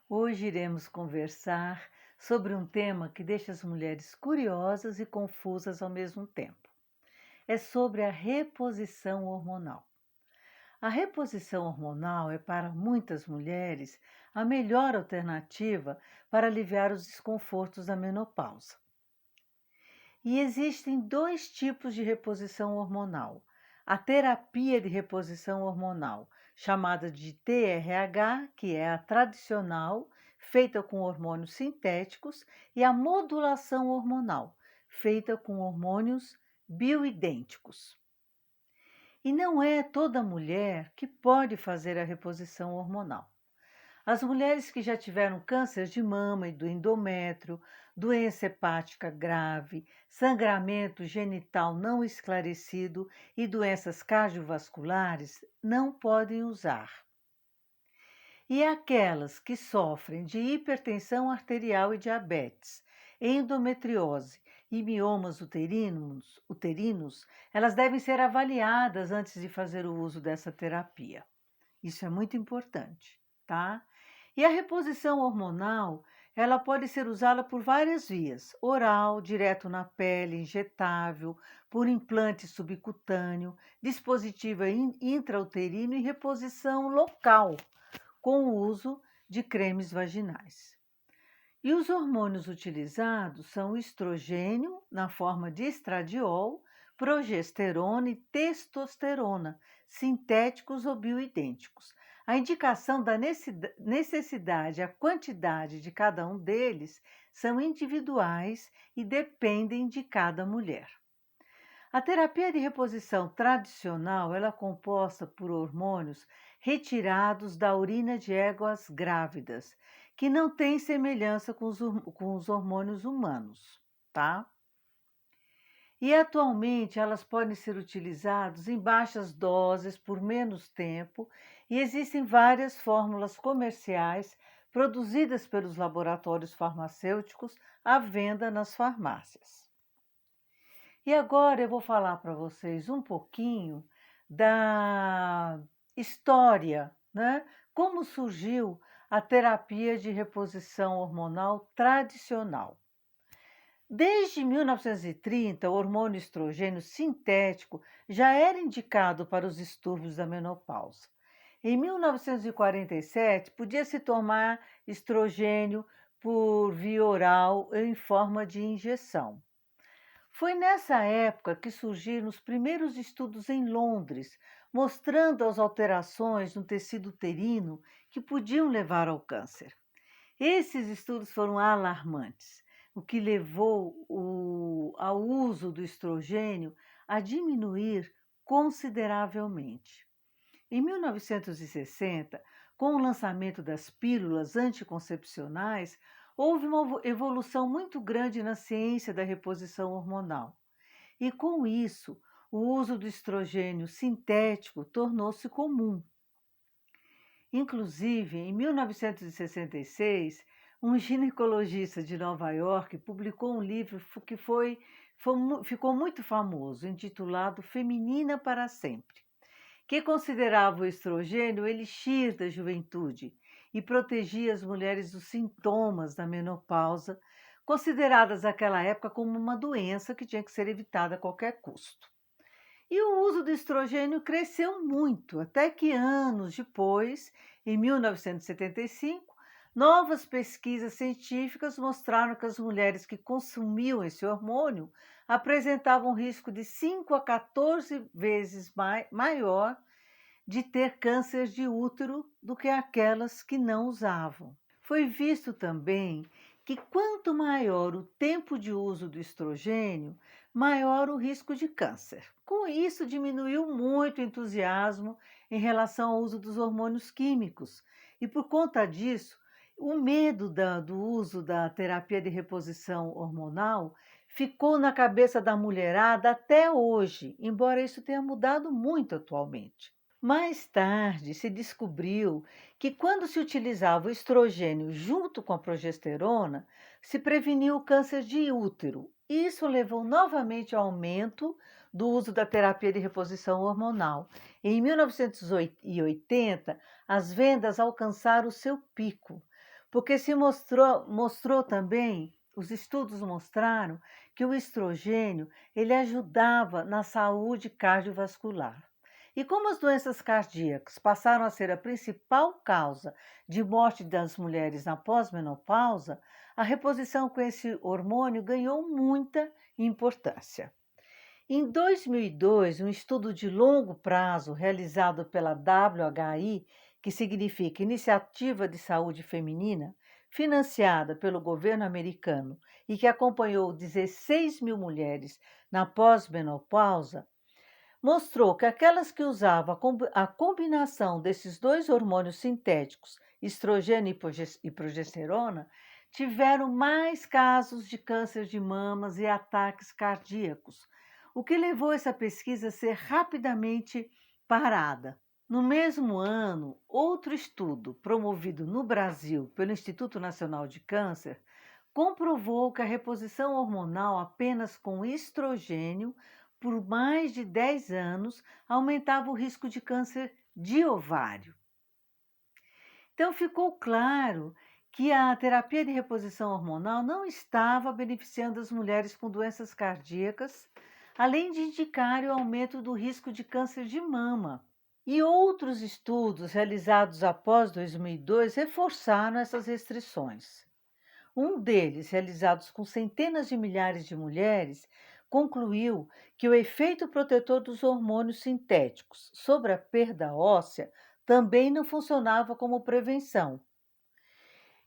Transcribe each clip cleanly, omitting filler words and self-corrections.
Hoje iremos conversar sobre um tema que deixa as mulheres curiosas e confusas ao mesmo tempo. É sobre a reposição hormonal. A reposição hormonal é para muitas mulheres a melhor alternativa para aliviar os desconfortos da menopausa. E existem dois tipos de reposição hormonal: a terapia de reposição hormonal, chamada de TRH, que é a tradicional, feita com hormônios sintéticos, e a modulação hormonal, feita com hormônios bioidênticos. E não é toda mulher que pode fazer a reposição hormonal. As mulheres que já tiveram câncer de mama e do endométrio, doença hepática grave, sangramento genital não esclarecido e doenças cardiovasculares não podem usar. E aquelas que sofrem de hipertensão arterial e diabetes, endometriose e miomas uterinos, elas devem ser avaliadas antes de fazer o uso dessa terapia. Isso é muito importante, tá? E a reposição hormonal, ela pode ser usada por várias vias: oral, direto na pele, injetável, por implante subcutâneo, dispositivo intrauterino e reposição local, com o uso de cremes vaginais. E os hormônios utilizados são o estrogênio, na forma de estradiol, progesterona e testosterona, sintéticos ou bioidênticos. A indicação da necessidade e a quantidade de cada um deles são individuais e dependem de cada mulher. A terapia de reposição tradicional ela é composta por hormônios retirados da urina de éguas grávidas, que não tem semelhança com os hormônios humanos, tá? E atualmente elas podem ser utilizadas em baixas doses por menos tempo e existem várias fórmulas comerciais produzidas pelos laboratórios farmacêuticos à venda nas farmácias. E agora eu vou falar para vocês um pouquinho da história, né? Como surgiu a terapia de reposição hormonal tradicional. Desde 1930, o hormônio estrogênio sintético já era indicado para os distúrbios da menopausa. Em 1947, podia-se tomar estrogênio por via oral em forma de injeção. Foi nessa época que surgiram os primeiros estudos em Londres, mostrando as alterações no tecido uterino que podiam levar ao câncer. Esses estudos foram alarmantes, o que levou ao uso do estrogênio a diminuir consideravelmente. Em 1960, com o lançamento das pílulas anticoncepcionais, houve uma evolução muito grande na ciência da reposição hormonal. E com isso, o uso do estrogênio sintético tornou-se comum. Inclusive, em 1966, um ginecologista de Nova York publicou um livro ficou muito famoso, intitulado Feminina para Sempre, que considerava o estrogênio o elixir da juventude e protegia as mulheres dos sintomas da menopausa, consideradas naquela época como uma doença que tinha que ser evitada a qualquer custo. E o uso do estrogênio cresceu muito, até que anos depois, em 1975, novas pesquisas científicas mostraram que as mulheres que consumiam esse hormônio apresentavam um risco de 5 a 14 vezes maior de ter câncer de útero do que aquelas que não usavam. Foi visto também que quanto maior o tempo de uso do estrogênio, maior o risco de câncer. Com isso, diminuiu muito o entusiasmo em relação ao uso dos hormônios químicos, e por conta disso, o medo do uso da terapia de reposição hormonal ficou na cabeça da mulherada até hoje, embora isso tenha mudado muito atualmente. Mais tarde, se descobriu que quando se utilizava o estrogênio junto com a progesterona, se prevenia o câncer de útero. Isso levou novamente ao aumento do uso da terapia de reposição hormonal. Em 1980, as vendas alcançaram o seu pico, porque mostrou também, os estudos mostraram que o estrogênio ele ajudava na saúde cardiovascular. E como as doenças cardíacas passaram a ser a principal causa de morte das mulheres na pós-menopausa, a reposição com esse hormônio ganhou muita importância. Em 2002, um estudo de longo prazo realizado pela WHI, que significa Iniciativa de Saúde Feminina, financiada pelo governo americano e que acompanhou 16 mil mulheres na pós-menopausa, mostrou que aquelas que usavam a combinação desses dois hormônios sintéticos, estrogênio e progesterona, tiveram mais casos de câncer de mamas e ataques cardíacos, o que levou essa pesquisa a ser rapidamente parada. No mesmo ano, outro estudo, promovido no Brasil pelo Instituto Nacional de Câncer, comprovou que a reposição hormonal apenas com estrogênio por mais de 10 anos aumentava o risco de câncer de ovário. Então, ficou claro que a terapia de reposição hormonal não estava beneficiando as mulheres com doenças cardíacas, além de indicar o aumento do risco de câncer de mama. E outros estudos realizados após 2002 reforçaram essas restrições. Um deles, realizado com centenas de milhares de mulheres, concluiu que o efeito protetor dos hormônios sintéticos sobre a perda óssea também não funcionava como prevenção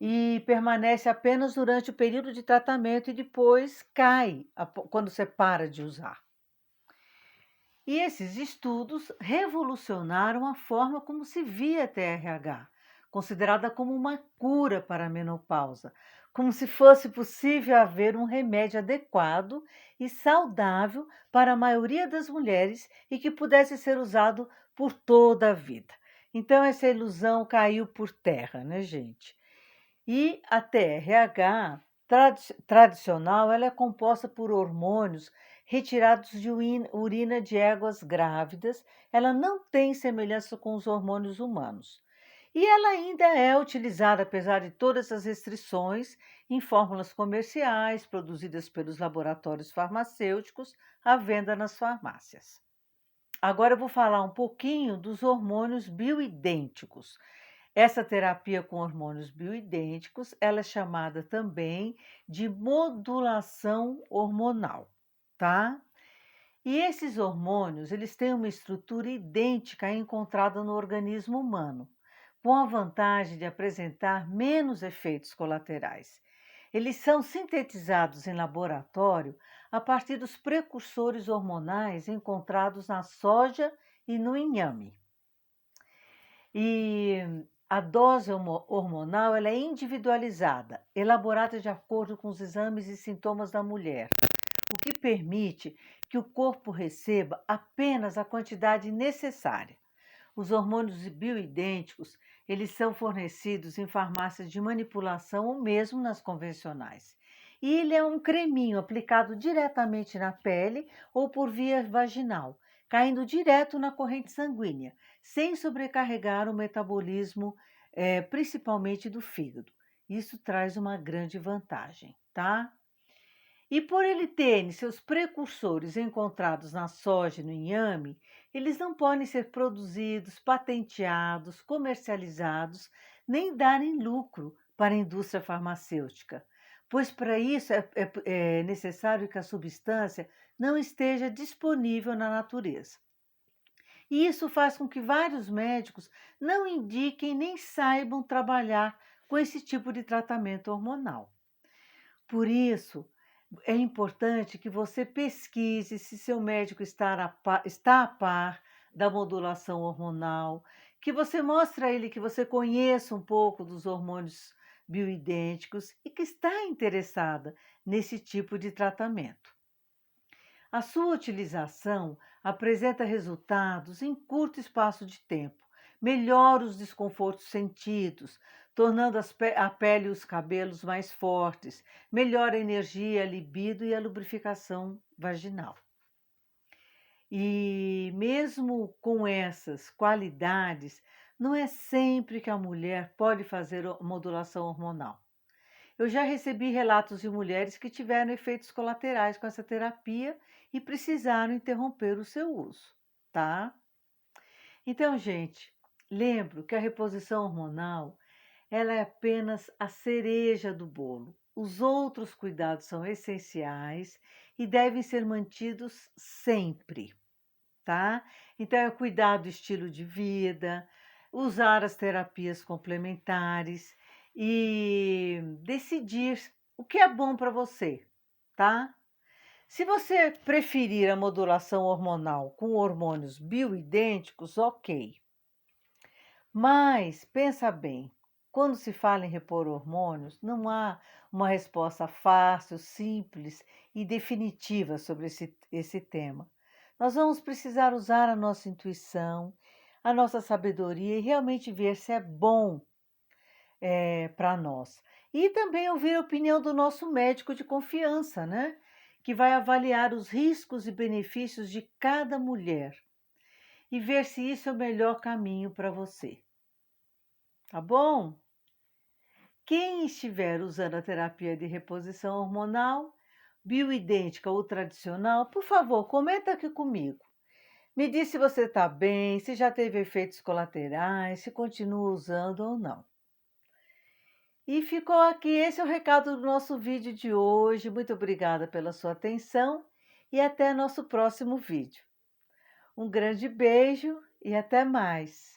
e permanece apenas durante o período de tratamento e depois cai quando você para de usar. E esses estudos revolucionaram a forma como se via a TRH, considerada como uma cura para a menopausa, como se fosse possível haver um remédio adequado e saudável para a maioria das mulheres e que pudesse ser usado por toda a vida. Então, essa ilusão caiu por terra, né, gente? E a TRH tradicional ela é composta por hormônios retirados de urina de éguas grávidas. Ela não tem semelhança com os hormônios humanos. E ela ainda é utilizada, apesar de todas as restrições, em fórmulas comerciais produzidas pelos laboratórios farmacêuticos à venda nas farmácias. Agora eu vou falar um pouquinho dos hormônios bioidênticos. Essa terapia com hormônios bioidênticos, ela é chamada também de modulação hormonal, tá? E esses hormônios, eles têm uma estrutura idêntica à encontrada no organismo humano, com a vantagem de apresentar menos efeitos colaterais. Eles são sintetizados em laboratório a partir dos precursores hormonais encontrados na soja e no inhame. E a dose hormonal ela é individualizada, elaborada de acordo com os exames e sintomas da mulher, o que permite que o corpo receba apenas a quantidade necessária. Os hormônios bioidênticos, eles são fornecidos em farmácias de manipulação ou mesmo nas convencionais. E ele é um creminho aplicado diretamente na pele ou por via vaginal, caindo direto na corrente sanguínea, sem sobrecarregar o metabolismo, principalmente do fígado. Isso traz uma grande vantagem, tá? E por ele terem seus precursores encontrados na soja e no inhame, eles não podem ser produzidos, patenteados, comercializados, nem darem lucro para a indústria farmacêutica, pois para isso é necessário que a substância não esteja disponível na natureza. E isso faz com que vários médicos não indiquem nem saibam trabalhar com esse tipo de tratamento hormonal. Por isso, é importante que você pesquise se seu médico está a par da modulação hormonal, que você mostre a ele que você conheça um pouco dos hormônios bioidênticos e que está interessada nesse tipo de tratamento. A sua utilização apresenta resultados em curto espaço de tempo, melhora os desconfortos sentidos, tornando a pele e os cabelos mais fortes, melhora a energia, a libido e a lubrificação vaginal. E mesmo com essas qualidades, Não é sempre que a mulher pode fazer modulação hormonal. Eu já recebi relatos de mulheres que tiveram efeitos colaterais com essa terapia e precisaram interromper o seu uso, tá? Então, gente, lembro que a reposição hormonal, ela é apenas a cereja do bolo. Os outros cuidados são essenciais e devem ser mantidos sempre, tá? Então, é cuidar do estilo de vida, usar as terapias complementares e decidir o que é bom para você, tá? Se você preferir a modulação hormonal com hormônios bioidênticos, ok. Mas pensa bem, quando se fala em repor hormônios, não há uma resposta fácil, simples e definitiva sobre esse tema. Nós vamos precisar usar a nossa intuição, a nossa sabedoria e realmente ver se é bom para nós. E também ouvir a opinião do nosso médico de confiança, né? Que vai avaliar os riscos e benefícios de cada mulher e ver se isso é o melhor caminho para você, tá bom? Quem estiver usando a terapia de reposição hormonal, bioidêntica ou tradicional, por favor, comenta aqui comigo. Me diz se você está bem, se já teve efeitos colaterais, se continua usando ou não. E ficou aqui, esse é o recado do nosso vídeo de hoje. Muito obrigada pela sua atenção e até nosso próximo vídeo. Um grande beijo e até mais!